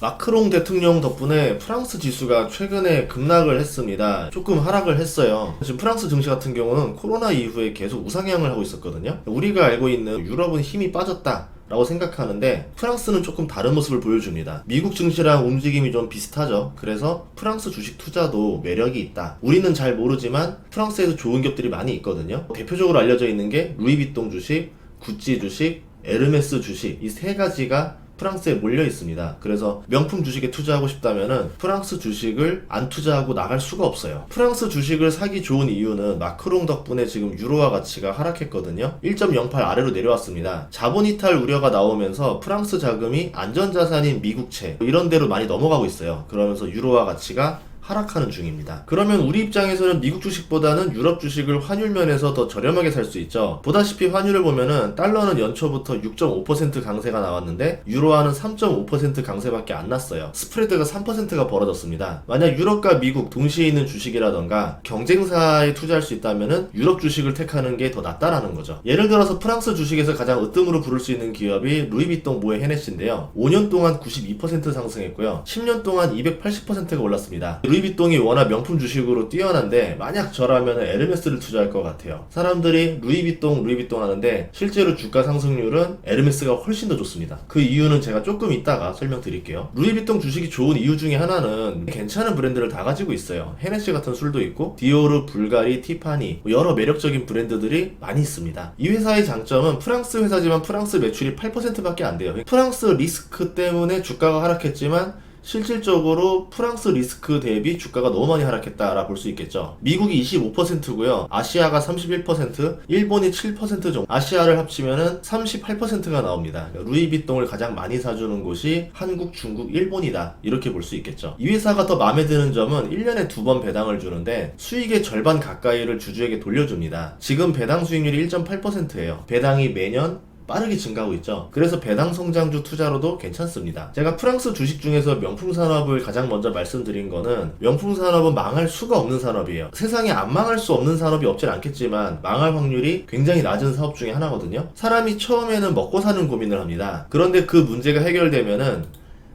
마크롱 대통령 덕분에 프랑스 지수가 최근에 급락을 했습니다. 조금 하락을 했어요. 지금 프랑스 증시 같은 경우는 코로나 이후에 계속 우상향을 하고 있었거든요. 우리가 알고 있는 유럽은 힘이 빠졌다 라고 생각하는데 프랑스는 조금 다른 모습을 보여줍니다. 미국 증시랑 움직임이 좀 비슷하죠. 그래서 프랑스 주식 투자도 매력이 있다. 우리는 잘 모르지만 프랑스에도 좋은 기업들이 많이 있거든요. 대표적으로 알려져 있는 게 루이비통 주식, 구찌 주식, 에르메스 주식, 이 세 가지가 프랑스에 몰려 있습니다. 그래서 명품 주식에 투자하고 싶다면은 프랑스 주식을 안 투자하고 나갈 수가 없어요. 프랑스 주식을 사기 좋은 이유는 마크롱 덕분에 지금 유로화 가치가 하락했거든요. 1.08 아래로 내려왔습니다. 자본 이탈 우려가 나오면서 프랑스 자금이 안전자산인 미국채 이런 데로 많이 넘어가고 있어요. 그러면서 유로화 가치가 하락하는 중입니다. 그러면 우리 입장에서는 미국 주식보다는 유럽 주식을 환율 면에서 더 저렴하게 살 수 있죠. 보다시피 환율을 보면은 달러는 연초부터 6.5% 강세가 나왔는데 유로화는 3.5% 강세밖에 안 났어요. 스프레드가 3%가 벌어졌습니다. 만약 유럽과 미국 동시에 있는 주식이라던가 경쟁사에 투자할 수 있다면은 유럽 주식을 택하는 게 더 낫다라는 거죠. 예를 들어서 프랑스 주식에서 가장 으뜸으로 부를 수 있는 기업이 루이비통 모에 헤네시인데요. 5년 동안 92% 상승했고요. 10년 동안 280%가 올랐습니다. 루이비통이 워낙 명품 주식으로 뛰어난데 만약 저라면 에르메스를 투자할 것 같아요. 사람들이 루이비통 하는데 실제로 주가 상승률은 에르메스가 훨씬 더 좋습니다. 그 이유는 제가 조금 이따가 설명드릴게요. 루이비통 주식이 좋은 이유 중에 하나는 괜찮은 브랜드를 다 가지고 있어요. 헤네시 같은 술도 있고 디오르, 불가리, 티파니 여러 매력적인 브랜드들이 많이 있습니다. 이 회사의 장점은 프랑스 회사지만 프랑스 매출이 8%밖에 안 돼요. 프랑스 리스크 때문에 주가가 하락했지만 실질적으로 프랑스 리스크 대비 주가가 너무 많이 하락했다라 볼 수 있겠죠. 미국이 25%고요. 아시아가 31%, 일본이 7% 정도. 아시아를 합치면은 38%가 나옵니다. 그러니까 루이비통을 가장 많이 사주는 곳이 한국, 중국, 일본이다. 이렇게 볼 수 있겠죠. 이 회사가 더 마음에 드는 점은 1년에 2번 배당을 주는데 수익의 절반 가까이를 주주에게 돌려줍니다. 지금 배당 수익률이 1.8%예요. 배당이 매년 빠르게 증가하고 있죠. 그래서 배당 성장주 투자로도 괜찮습니다. 제가 프랑스 주식 중에서 명품 산업을 가장 먼저 말씀드린 거는 명품 산업은 망할 수가 없는 산업이에요. 세상에 안 망할 수 없는 산업이 없진 않겠지만 망할 확률이 굉장히 낮은 사업 중에 하나거든요. 사람이 처음에는 먹고 사는 고민을 합니다. 그런데 그 문제가 해결되면은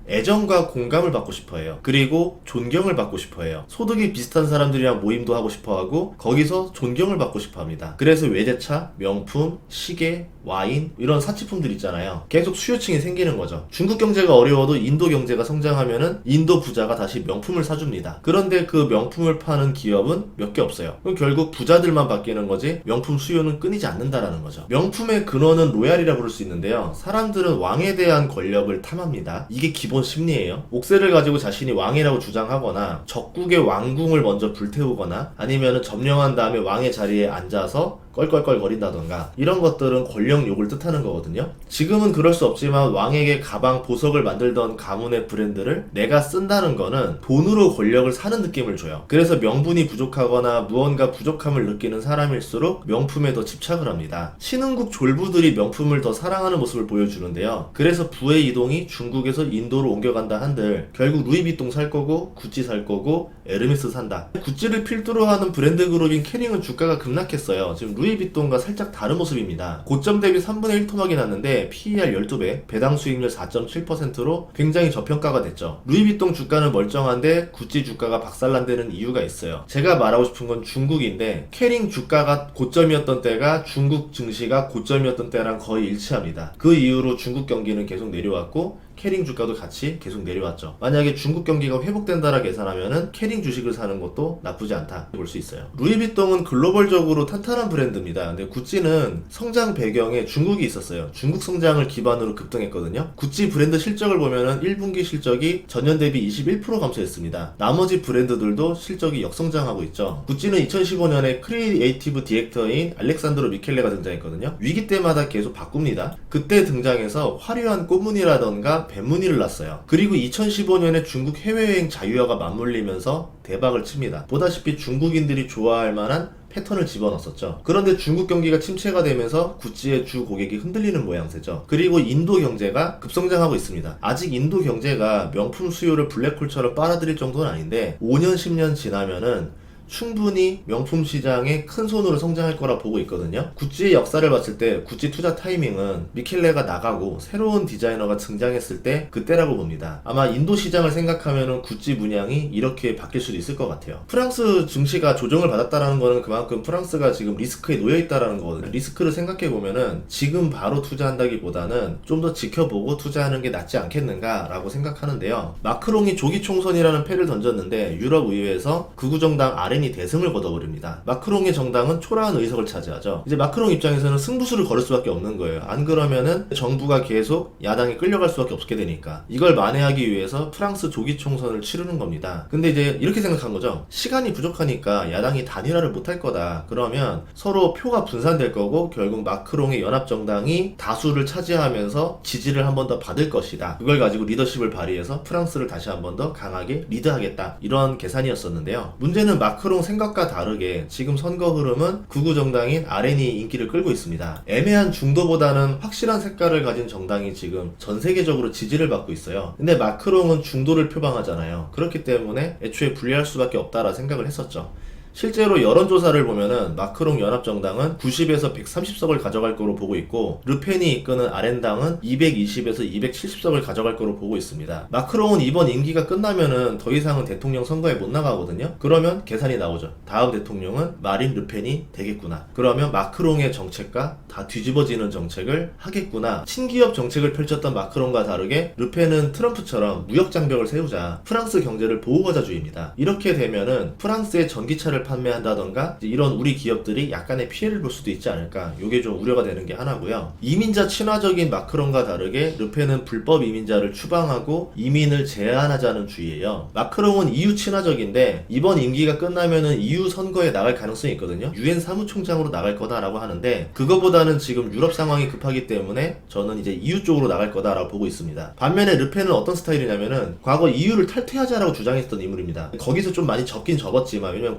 애정과 공감을 받고 싶어 해요. 그리고 존경을 받고 싶어 해요. 소득이 비슷한 사람들이랑 모임도 하고 싶어 하고 거기서 존경을 받고 싶어 합니다. 그래서 외제차, 명품, 시계, 와인 이런 사치품들 있잖아요. 계속 수요층이 생기는 거죠. 중국 경제가 어려워도 인도 경제가 성장하면은 인도 부자가 다시 명품을 사줍니다. 그런데 그 명품을 파는 기업은 몇 개 없어요. 그럼 결국 부자들만 바뀌는 거지 명품 수요는 끊이지 않는다라는 거죠. 명품의 근원은 로얄이라 부를 수 있는데요. 사람들은 왕에 대한 권력을 탐합니다. 이게 기본 심리예요. 옥새를 가지고 자신이 왕이라고 주장하거나 적국의 왕궁을 먼저 불태우거나 아니면 점령한 다음에 왕의 자리에 앉아서 껄껄껄 거린다던가 이런 것들은 권력욕을 뜻하는 거거든요. 지금은 그럴 수 없지만 왕에게 가방, 보석을 만들던 가문의 브랜드를 내가 쓴다는 거는 돈으로 권력을 사는 느낌을 줘요. 그래서 명분이 부족하거나 무언가 부족함을 느끼는 사람일수록 명품에 더 집착을 합니다. 신흥국 졸부들이 명품을 더 사랑하는 모습을 보여주는데요. 그래서 부의 이동이 중국에서 인도로 옮겨간다 한들 결국 루이비통 살 거고 구찌 살 거고 에르메스 산다. 구찌를 필두로 하는 브랜드 그룹인 캐링은 주가가 급락했어요. 지금 루이비통과 살짝 다른 모습입니다. 고점 대비 3분의 1 토막이 났는데 PER 12배, 배당 수익률 4.7%로 굉장히 저평가가 됐죠. 루이비통 주가는 멀쩡한데 구찌 주가가 박살난다는 이유가 있어요. 제가 말하고 싶은 건 중국인데 캐링 주가가 고점이었던 때가 중국 증시가 고점이었던 때랑 거의 일치합니다. 그 이후로 중국 경기는 계속 내려왔고 캐링 주가도 같이 계속 내려왔죠. 만약에 중국 경기가 회복된다라 계산하면은 캐링 주식을 사는 것도 나쁘지 않다 볼 수 있어요. 루이비통은 글로벌적으로 탄탄한 브랜드입니다. 근데 구찌는 성장 배경에 중국이 있었어요. 중국 성장을 기반으로 급등했거든요. 구찌 브랜드 실적을 보면은 1분기 실적이 전년 대비 21% 감소했습니다. 나머지 브랜드들도 실적이 역성장하고 있죠. 구찌는 2015년에 크리에이티브 디렉터인 알렉산드로 미켈레가 등장했거든요. 위기 때마다 계속 바꿉니다. 그때 등장해서 화려한 꽃무늬라던가 뱀무늬를 놨어요. 그리고 2015년에 중국 해외여행 자유화가 맞물리면서 대박을 칩니다. 보다시피 중국인들이 좋아할 만한 패턴을 집어넣었었죠. 그런데 중국 경기가 침체가 되면서 구찌의 주 고객이 흔들리는 모양새죠. 그리고 인도 경제가 급성장하고 있습니다. 아직 인도 경제가 명품 수요를 블랙홀처럼 빨아들일 정도는 아닌데 5년 10년 지나면은 충분히 명품 시장에 큰 손으로 성장할 거라 보고 있거든요. 구찌의 역사를 봤을 때 구찌 투자 타이밍은 미켈레가 나가고 새로운 디자이너가 등장했을 때 그때라고 봅니다. 아마 인도 시장을 생각하면 구찌 문양이 이렇게 바뀔 수도 있을 것 같아요. 프랑스 증시가 조정을 받았다는 거는 그만큼 프랑스가 지금 리스크에 놓여 있다는 거거든요. 리스크를 생각해 보면은 지금 바로 투자한다기보다는 좀 더 지켜보고 투자하는 게 낫지 않겠는가라고 생각하는데요. 마크롱이 조기 총선이라는 패를 던졌는데 유럽 의회에서 극우 정당 RN이 대승을 거둬버립니다. 마크롱의 정당은 초라한 의석을 차지하죠. 이제 마크롱 입장에서는 승부수를 걸을 수밖에 없는 거예요. 안 그러면은 정부가 계속 야당에 끌려갈 수밖에 없게 되니까 이걸 만회하기 위해서 프랑스 조기 총선을 치르는 겁니다. 근데 이제 이렇게 생각한 거죠. 시간이 부족하니까 야당이 단일화를 못할 거다. 그러면 서로 표가 분산될 거고 결국 마크롱의 연합정당이 다수를 차지하면서 지지를 한 번 더 받을 것이다. 그걸 가지고 리더십을 발휘해서 프랑스를 다시 한 번 더 강하게 리드하겠다. 이런 계산이었었는데요. 문제는 마크롱 생각과 다르게 지금 선거 흐름은 극우 정당인 RN이 인기를 끌고 있습니다. 애매한 중도보다는 확실한 색깔을 가진 정당이 지금 전 세계적으로 지지를 받고 있어요. 근데 마크롱은 중도를 표방하잖아요. 그렇기 때문에 애초에 분리할 수밖에 없다라 생각을 했었죠. 실제로 여론조사를 보면은 마크롱 연합정당은 90에서 130석을 가져갈 거로 보고 있고 르펜이 이끄는 RN당은 220에서 270석을 가져갈 거로 보고 있습니다. 마크롱은 이번 임기가 끝나면은 더 이상은 대통령 선거에 못 나가거든요. 그러면 계산이 나오죠. 다음 대통령은 마린 르펜이 되겠구나. 그러면 마크롱의 정책과 다 뒤집어지는 정책을 하겠구나. 친기업 정책을 펼쳤던 마크롱과 다르게 르펜은 트럼프처럼 무역장벽을 세우자. 프랑스 경제를 보호과자주의입니다. 이렇게 되면은 프랑스의 전기차를 판매한다던가 이런 우리 기업들이 약간의 피해를 볼 수도 있지 않을까. 이게 좀 우려가 되는 게 하나고요. 이민자 친화적인 마크롱과 다르게 르펜은 불법 이민자를 추방하고 이민을 제한하자는 주의예요. 마크롱은 EU 친화적인데 이번 임기가 끝나면은 EU 선거에 나갈 가능성이 있거든요. UN 사무총장으로 나갈 거다라고 하는데 그거보다는 지금 유럽 상황이 급하기 때문에 저는 이제 EU 쪽으로 나갈 거다라고 보고 있습니다. 반면에 르펜은 어떤 스타일이냐면은 과거 EU를 탈퇴하자라고 주장했던 인물입니다. 거기서 좀 많이 접긴 접었지만 왜냐면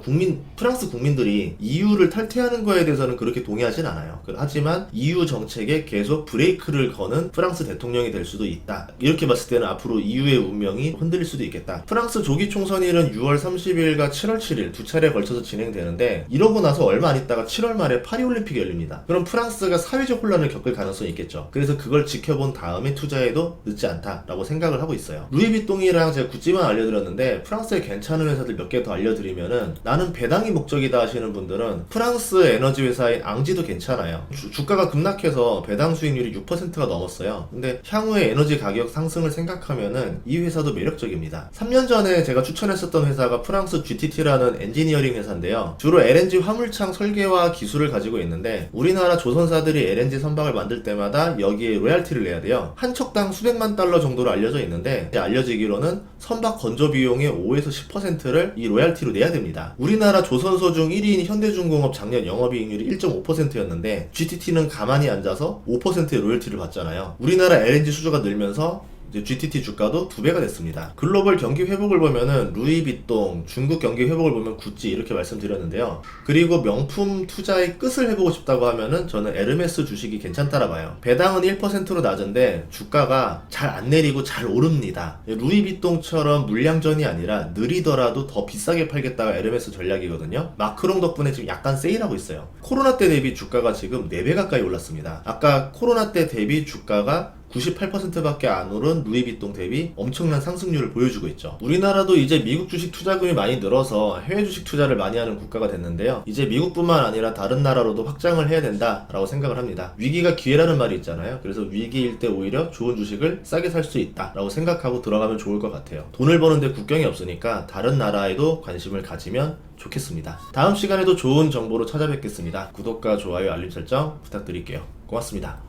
프랑스 국민들이 EU를 탈퇴하는 거에 대해서는 그렇게 동의하진 않아요. 하지만 EU 정책에 계속 브레이크를 거는 프랑스 대통령이 될 수도 있다. 이렇게 봤을 때는 앞으로 EU의 운명이 흔들릴 수도 있겠다. 프랑스 조기 총선일은 6월 30일과 7월 7일 두 차례에 걸쳐서 진행되는데 이러고 나서 얼마 안 있다가 7월 말에 파리올림픽이 열립니다. 그럼 프랑스가 사회적 혼란을 겪을 가능성이 있겠죠. 그래서 그걸 지켜본 다음에 투자해도 늦지 않다라고 생각을 하고 있어요. 루이비통이랑 제가 구찌만 알려드렸는데 프랑스에 괜찮은 회사들 몇 개 더 알려드리면은 나는 배당이 목적이다 하시는 분들은 프랑스 에너지 회사인 앙지도 괜찮아요. 주가가 급락해서 배당 수익률이 6%가 넘었어요. 근데 향후에 에너지 가격 상승을 생각하면은 이 회사도 매력적입니다. 3년 전에 제가 추천했었던 회사가 프랑스 GTT라는 엔지니어링 회사인데요. 주로 LNG 화물창 설계와 기술을 가지고 있는데 우리나라 조선사들이 LNG 선박을 만들 때마다 여기에 로얄티를 내야 돼요. 한 척당 수백만 달러 정도로 알려져 있는데 알려지기로는 선박 건조 비용의 5에서 10%를 이 로얄티로 내야 됩니다. 우리나라 조선소 중 1위인 현대중공업 작년 영업이익률이 1.5%였는데 GTT는 가만히 앉아서 5%의 로열티를 받잖아요. 우리나라 LNG 수주가 늘면서 이제 GTT 주가도 2배가 됐습니다. 글로벌 경기 회복을 보면은 루이비통, 중국 경기 회복을 보면 구찌 이렇게 말씀드렸는데요. 그리고 명품 투자의 끝을 해보고 싶다고 하면은 저는 에르메스 주식이 괜찮다라 봐요. 배당은 1%로 낮은데 주가가 잘 안 내리고 잘 오릅니다. 루이비통처럼 물량전이 아니라 느리더라도 더 비싸게 팔겠다가 에르메스 전략이거든요. 마크롱 덕분에 지금 약간 세일하고 있어요. 코로나 때 대비 주가가 지금 4배 가까이 올랐습니다. 아까 코로나 때 대비 주가가 98%밖에 안 오른 루이비통 대비 엄청난 상승률을 보여주고 있죠. 우리나라도 이제 미국 주식 투자금이 많이 늘어서 해외 주식 투자를 많이 하는 국가가 됐는데요. 이제 미국뿐만 아니라 다른 나라로도 확장을 해야 된다라고 생각을 합니다. 위기가 기회라는 말이 있잖아요. 그래서 위기일 때 오히려 좋은 주식을 싸게 살 수 있다라고 생각하고 들어가면 좋을 것 같아요. 돈을 버는데 국경이 없으니까 다른 나라에도 관심을 가지면 좋겠습니다. 다음 시간에도 좋은 정보로 찾아뵙겠습니다. 구독과 좋아요, 알림 설정 부탁드릴게요. 고맙습니다.